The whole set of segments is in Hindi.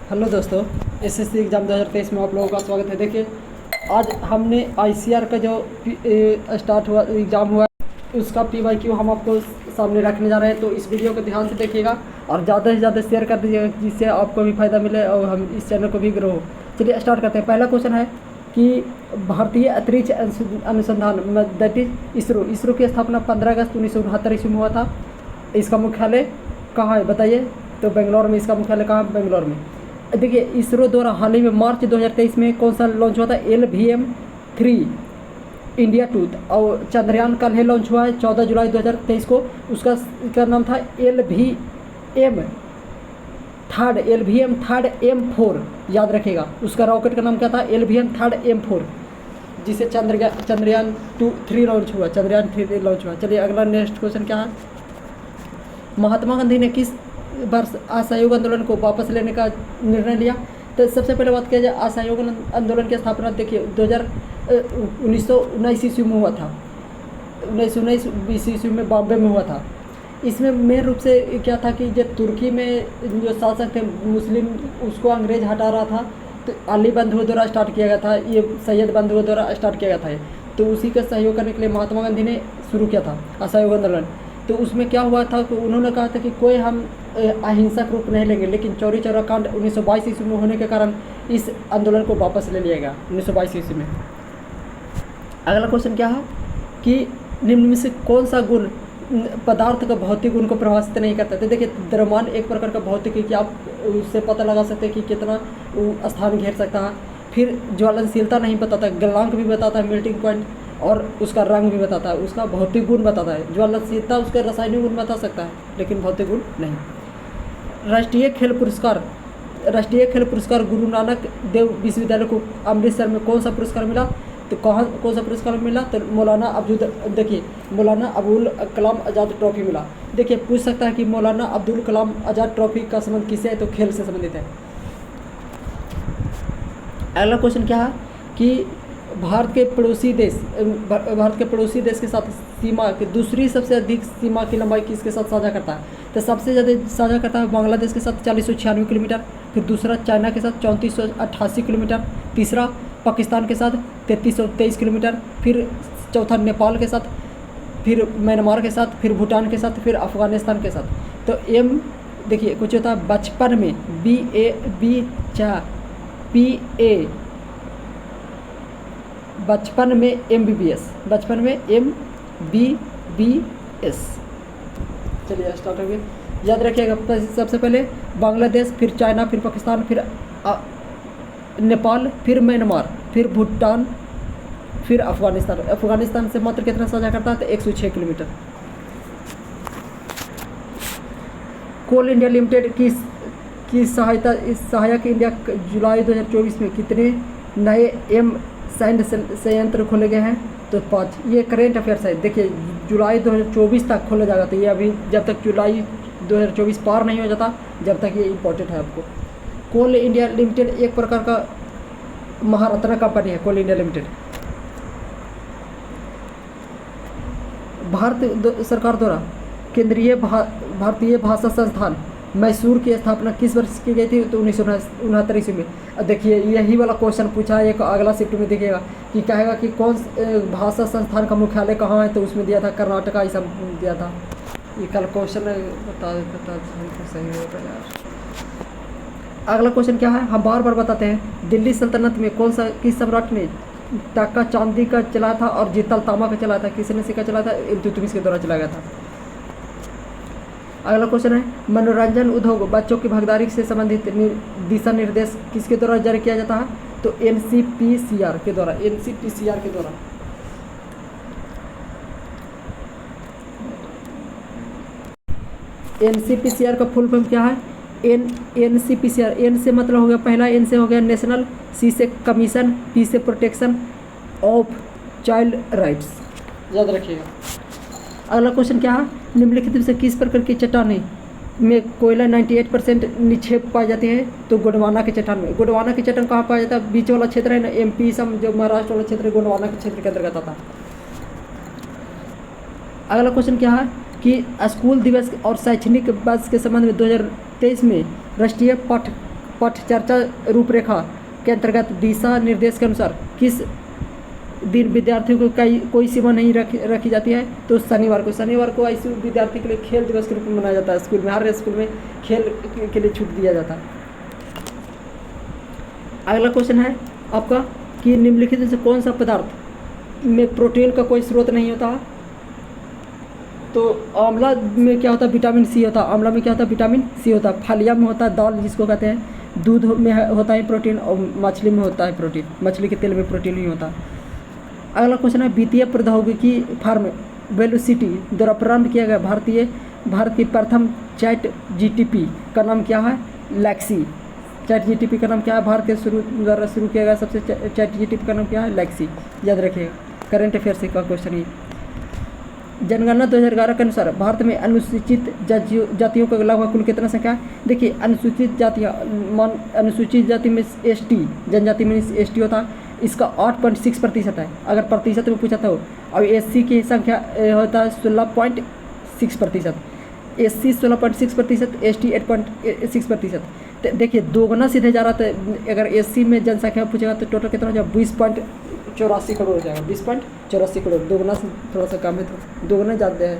हेलो दोस्तों, एसएससी एग्ज़ाम 2023 में आप लोगों का स्वागत है। देखिए, आज हमने आईसीआर का जो स्टार्ट हुआ एग्ज़ाम हुआ उसका पीवाईक्यू हम आपको सामने रखने जा रहे हैं। तो इस वीडियो को ध्यान से देखिएगा और ज़्यादा से ज़्यादा शेयर कर दीजिएगा, जिससे आपको भी फ़ायदा मिले और हम इस चैनल को भी ग्रो हो। चलिए स्टार्ट करते हैं। पहला क्वेश्चन है कि भारतीय अंतरिक्ष अनुसंधान दैट इज इसरो की स्थापना 15 अगस्त 1969 ईस्वी में हुआ था। इसका मुख्यालय कहाँ है बताइए? तो बेंगलोर में। इसका मुख्यालय कहाँ है? बेंगलोर में। देखिए, इसरो द्वारा हाल ही में मार्च 2023 में कौन सा लॉन्च हुआ था? LVM-3 India 2। और चंद्रयान कल ही लॉन्च हुआ है 14 जुलाई 2023 को। उसका नाम था LVM-3 M4। याद रखिएगा, उसका रॉकेट का नाम क्या था? LVM-3 M4, जिसे चंद्रयान 3 लॉन्च हुआ। चंद्रयान 3 लॉन्च हुआ। चलिए अगला नेक्स्ट क्वेश्चन क्या है? महात्मा गांधी ने किस वर्ष असहयोग आंदोलन को वापस लेने का निर्णय लिया? तो सबसे पहले बात किया जाए असहयोग आंदोलन की स्थापना, देखिए 1919 ईस्वी में हुआ था। 1919 ईस्वी में बॉम्बे में हुआ था। इसमें मेन रूप से क्या था कि जब तुर्की में जो शासक थे मुस्लिम, उसको अंग्रेज हटा रहा था, तो अली बंधुओं द्वारा स्टार्ट किया गया था। ये सैयद बंधुओं द्वारा स्टार्ट किया गया था। तो उसी का सहयोग करने के लिए महात्मा गांधी ने शुरू किया था असहयोग आंदोलन। तो उसमें क्या हुआ था कि उन्होंने कहा था कि कोई हम अहिंसक रूप नहीं लेंगे, लेकिन चौरी चौरा कांड 1922 ईस्वी में होने के कारण इस आंदोलन को वापस ले लिया गया 1922 ईस्वी में। अगला क्वेश्चन क्या है कि निम्न में से कौन सा गुण पदार्थ का भौतिक गुण को प्रभावित नहीं करता? तो देखिए, द्रव्यमान एक प्रकार का भौतिक है कि आप उससे पता लगा सकते हैं कि कितना स्थान घेर सकता है। फिर ज्वलनशीलता नहीं बताता, गलनांक भी बताता है, मेल्टिंग पॉइंट, और उसका रंग भी बताता है, उसका भौतिक गुण बताता है। ज्वलनशीलता उसका रासायनिक गुण बता सकता है, लेकिन भौतिक गुण नहीं। राष्ट्रीय खेल पुरस्कार गुरु नानक देव विश्वविद्यालय को अमृतसर में कौन सा पुरस्कार मिला? तो कौन सा पुरस्कार मिला? तो मौलाना अबुल कलाम आज़ाद ट्रॉफी मिला। देखिए, पूछ सकता है कि मौलाना अब्दुल कलाम आज़ाद ट्रॉफी का संबंध किससे है? तो खेल से संबंधित है। अगला क्वेश्चन क्या है कि भारत के पड़ोसी देश के साथ सीमा की दूसरी सबसे अधिक सीमा की लंबाई किसके साथ साझा करता है? तो सबसे ज़्यादा साझा करता है बांग्लादेश के साथ 4096 किलोमीटर, फिर दूसरा चाइना के साथ 3488 किलोमीटर, तीसरा पाकिस्तान के साथ 3323 किलोमीटर, फिर चौथा नेपाल के साथ, फिर म्यांमार के साथ, फिर भूटान के साथ, फिर अफगानिस्तान के साथ। तो देखिए कुछ होता है बचपन में बचपन में MBBS। चलिए स्टार्ट हो गए। याद रखिएगा, सबसे पहले बांग्लादेश, फिर चाइना, फिर पाकिस्तान, फिर नेपाल, फिर म्यांमार, फिर भूटान, फिर अफगानिस्तान से मात्र कितना साझा करता है? तो 106 किलोमीटर। कोल इंडिया लिमिटेड की सहायक इंडिया जुलाई 2024 में कितने नए सैन्य संयंत्र खोले गए हैं? तो 5। ये करेंट अफेयर्स है। देखिए, जुलाई 2024 तक खोला जाएगा। तो ये अभी जब तक जुलाई 2024 पार नहीं हो जाता, जब तक ये इम्पोर्टेंट है आपको। कोल इंडिया लिमिटेड एक प्रकार का महारत्न कंपनी है। कोल इंडिया लिमिटेड भारत सरकार द्वारा केंद्रीय भारतीय भाषा संस्थान मैसूर की स्थापना किस वर्ष की गई थी? तो 1969 ईस्वी में। देखिए, यही वाला क्वेश्चन पूछा है एक अगला शिफ्ट में। देखिएगा कि कहेगा कि कौन भाषा संस्थान का मुख्यालय कहाँ है? तो उसमें दिया था कर्नाटका, ऐसा दिया था। ये कल क्वेश्चन बता सही होगा यार। अगला क्वेश्चन क्या है? हम बार बार बताते हैं, दिल्ली सल्तनत में किस सम्राट ने टक्का चांदी का चलाया था और जितल तांबा का चलाया था? किसने सिक्का चलाया था? इल्तुतमिश के द्वारा चलाया गया था। अगला क्वेश्चन है, मनोरंजन उद्योग बच्चों की भागीदारी से संबंधित दिशा निर्देश किसके द्वारा जारी किया जाता है? तो NCPCR के द्वारा। NCPCR का फुल फॉर्म क्या है? NCPCR, N से मतलब हो गया, पहला N से हो गया नेशनल, C से कमीशन, P से प्रोटेक्शन ऑफ चाइल्ड राइट्स। याद रखिएगा। अगला क्वेश्चन क्या है? निम्नलिखित में से किस प्रकार की चट्टानें में कोयला 98% निक्षेप पाई जाती है? तो गोंडवाना के चट्टान में। गोंडवाना की चट्टान कहाँ पाया जाता है? बीच वाला क्षेत्र है ना, MP सम जो महाराष्ट्र वाला क्षेत्र, गोंडवाना के क्षेत्र के अंतर्गत आता है। अगला क्वेश्चन क्या है कि स्कूल दिवस और शैक्षणिक वर्ष के संबंध में 2023 में राष्ट्रीय पठ चर्चा रूपरेखा के अंतर्गत दिशा निर्देश के अनुसार किस दिन विद्यार्थियों को कोई सीमा नहीं रखी जाती है? तो शनिवार को ऐसे विद्यार्थी के लिए खेल दिवस के रूप में मनाया जाता है। स्कूल में, हर स्कूल में खेल के लिए छूट दिया जाता है। अगला क्वेश्चन है आपका कि निम्नलिखित में से कौन सा पदार्थ में प्रोटीन का कोई स्रोत नहीं होता? तो आंवला में क्या होता है? विटामिन सी होता है। आंवला में क्या होता है? विटामिन सी होता है। फलिया में होता है दाल जिसको कहते हैं। दूध में होता है प्रोटीन, और मछली में होता है प्रोटीन। मछली के तेल में प्रोटीन नहीं होता। अगला क्वेश्चन है वित्तीय प्रौद्योगिकी फर्म वेलोसिटी द्वारा प्रारंभ किया गया भारत की प्रथम चैट जीटीपी का नाम क्या है? लेक्सी। चैट जीटीपी का नाम क्या है? भारत के द्वारा शुरू किया गया सबसे चैट जीटीपी का नाम क्या है? लेक्सी। याद रखिएगा, करंट अफेयर्स का क्वेश्चन ही। जनगणना 2011 के अनुसार भारत में अनुसूचित जातियों का लगभग कुल कितना संख्या है? देखिए, अनुसूचित जाति में एसटी, जनजाति में एसटी होता है, इसका 8.6% है। अगर प्रतिशत में पूछा तो, और एससी की संख्या होता है 16.6%। SC 16.6%, ST 8.6%। देखिए, दोगुना सीधे जा रहा था। अगर एससी में जनसंख्या पूछेगा तो टोटल कितना हो जाएगा? 20.84 करोड़ हो जाएगा। 20.84 करोड़, दोगुना से थोड़ा सा कम है, तो दोगुना ज़्यादा है।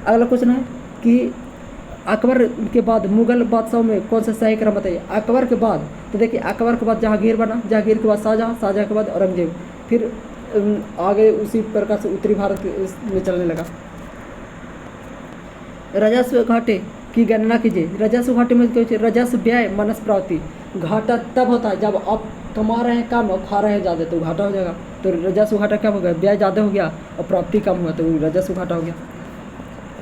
अगला क्वेश्चन है कि अकबर के बाद मुगल बादशाहों में कौन सा सही क्रम बताइए? अकबर के बाद, तो देखिए, अकबर के बाद जहांगीर बना, जहांगीर के बाद शाहजहाँ, शाहजहाँ के बाद औरंगजेब, फिर आगे उसी प्रकार से उत्तरी भारत में चलने लगा। राजस्व घाटे की गणना कीजिए। राजस्व घाटे में क्या? राजस्व व्यय माइनस प्राप्ति। घाटा तब होता है जब आप कमा रहे हैं कम और खा रहे हैं ज़्यादा, तो घाटा हो जाएगा। तो राजस्व घाटा क्या हो गया? व्यय ज़्यादा हो गया और प्राप्ति कम हुआ, तो राजस्व घाटा हो गया।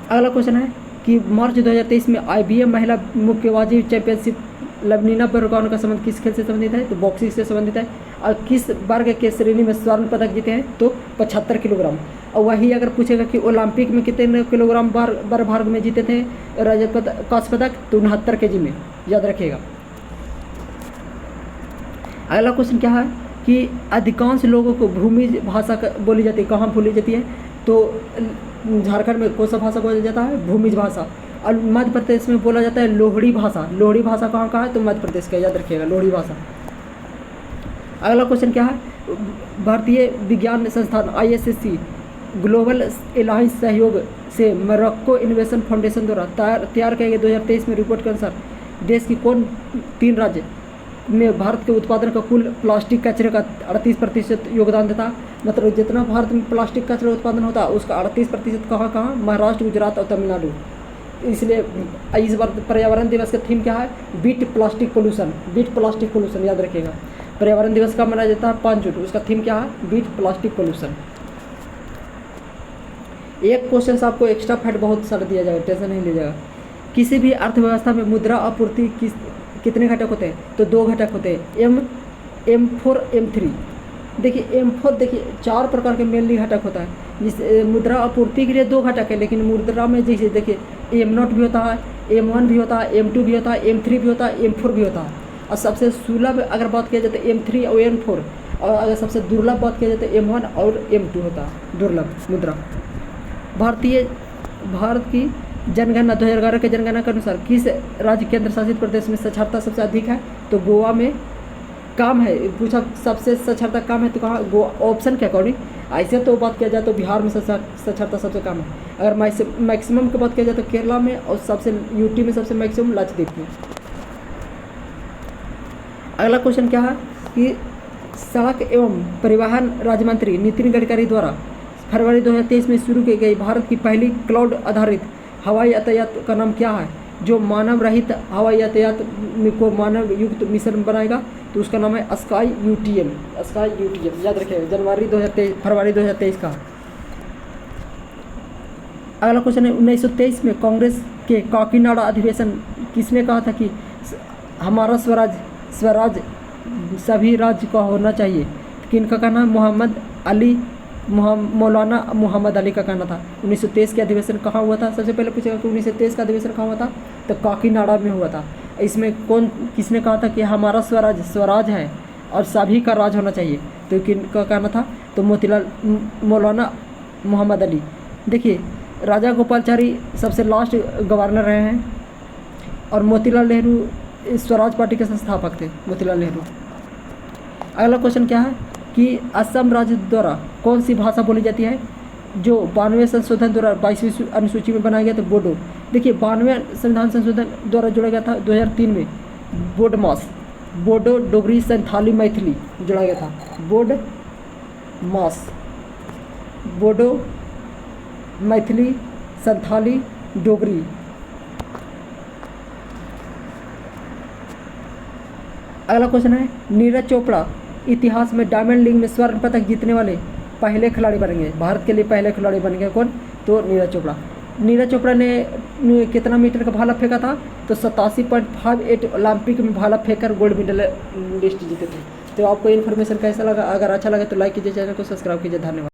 अगला क्वेश्चन है कि मार्च 2023 में IBM महिला मुक्केबाजी चैंपियनशिप लवनीना बोरगोहान का संबंध किस खेल से संबंधित है? तो बॉक्सिंग से संबंधित है। और किस वर्ग के श्रेणी में स्वर्ण पदक जीते हैं? तो 75 किलोग्राम। और वही अगर पूछेगा कि ओलंपिक में कितने किलोग्राम बार भाग में जीते थे रजत कांस्य पदक? तो 69 kg में। याद रखिएगा। अगला क्वेश्चन क्या है कि अधिकांश लोगों को भूमिज भाषा बोली जाती है, कहाँ बोली जाती है? तो झारखंड में कौन सा भाषा बोला जाता है? भूमिज भाषा। और मध्य प्रदेश में बोला जाता है लोहड़ी भाषा। लोहड़ी भाषा कहाँ का है? तो मध्य प्रदेश का। याद रखिएगा, लोहड़ी भाषा। अगला क्वेश्चन क्या है? भारतीय विज्ञान संस्थान ISSC ग्लोबल एलायंस सहयोग से मोरक्को इनोवेशन फाउंडेशन द्वारा तैयार किए गए 2023 में रिपोर्ट के अनुसार देश की कौन 3 राज्य में भारत के उत्पादन का कुल प्लास्टिक कचरे का 38% योगदान देता? मतलब जितना भारत में प्लास्टिक कचरा उत्पादन होता है उसका 38% कहाँ? महाराष्ट्र, गुजरात और तमिलनाडु। इसलिए इस बार पर्यावरण दिवस का थीम क्या है? Beat plastic pollution. Beat plastic pollution, याद रखिएगा। पर्यावरण दिवस का मनाया जाता है 5 जून, उसका थीम क्या है? Beat plastic pollution. एक क्वेश्चन से आपको एक्स्ट्रा फैट बहुत सारा दिया जाएगा, टेंशन नहीं लीजिएगा। किसी भी अर्थव्यवस्था में मुद्रा आपूर्ति कितने घटक होते हैं? तो 2 घटक होते हैं, M4 M3। देखिए, M4 देखिए 4 प्रकार के मेनली घटक होता है। जिस मुद्रा आपूर्ति के लिए 2 घटक है, लेकिन मुद्रा में जैसे देखिए M0 भी होता है, M1 भी होता है, M2 भी होता है, M3 भी होता है, M4 भी होता है। और सबसे सुलभ अगर बात किया जाए तो M3 और M4, और अगर सबसे दुर्लभ बात किया जाए तो M1 और M2 होता है दुर्लभ मुद्रा। भारत की जनगणना 2011 के जनगणना के अनुसार किस राज्य केंद्र शासित प्रदेश में साक्षरता सबसे अधिक है? तो गोवा में काम है। पूछा सबसे साक्षरता कम है तो कहाँ? गोवा। ऑप्शन के अकॉर्डिंग ऐसे तो बात किया जाए तो बिहार में साक्षरता सबसे कम है। अगर मैक्सिमम की बात किया जाए तो केरला में, और सबसे यूटी में सबसे मैक्सिमम लक्षद्वीप में। अगला क्वेश्चन क्या है कि सड़क एवं परिवहन राज्य मंत्री नितिन गडकरी द्वारा फरवरी 2023 में शुरू की गई भारत की पहली क्लाउड आधारित हवाई यातायात का नाम क्या है? जो मानव रहित हवाई यातायात को मानव युक्त मिशन बनाएगा, तो उसका नाम है स्काई UTM। स्काई UTM, याद रखिएगा। फरवरी 2023 का। अगला क्वेश्चन है 1923 में कांग्रेस के काकीनाडा अधिवेशन किसने कहा था कि हमारा स्वराज सभी राज्य का होना चाहिए? किनका कहना? मौलाना मोहम्मद अली का कहना था। 1923 के अधिवेशन कहाँ हुआ था? सबसे पहले पूछेगा कि 1923 का अधिवेशन कहाँ हुआ था? तो काकीनाडा में हुआ था। इसमें किसने कहा था कि हमारा स्वराज है और सभी का राज होना चाहिए? तो किनका कहना था? तो मौलाना मोहम्मद अली। देखिए, राजा गोपालाचारी सबसे लास्ट गवर्नर रहे हैं, और मोतीलाल नेहरू स्वराज पार्टी के संस्थापक थे मोतीलाल नेहरू। अगला क्वेश्चन क्या है कि असम राज्य द्वारा कौन सी भाषा बोली जाती है जो 92वें संशोधन द्वारा 22वीं अनुसूची में बनाया गया था? बोडो। देखिए 92वें संविधान संशोधन द्वारा जोड़ा गया था 2003 में बोडमास, बोडो, डोगरी, संथाली, मैथिली जोड़ा गया था। बोडमास, बोडो, मैथिली, संथाली, डोगरी। अगला क्वेश्चन है नीरज चोपड़ा इतिहास में डायमंड लीग में स्वर्ण पदक जीतने वाले पहले खिलाड़ी बनेंगे। भारत के लिए पहले खिलाड़ी बन गए कौन? तो नीरज चोपड़ा। नीरज चोपड़ा ने कितना मीटर का भाला फेंका था? तो 87.58 ओलंपिक में भाला फेंककर गोल्ड मेडलिस्ट जीते थे। तो आपको इन्फॉर्मेशन कैसा लगा? अगर अच्छा लगा तो लाइक कीजिए, चैनल को सब्सक्राइब कीजिए। धन्यवाद।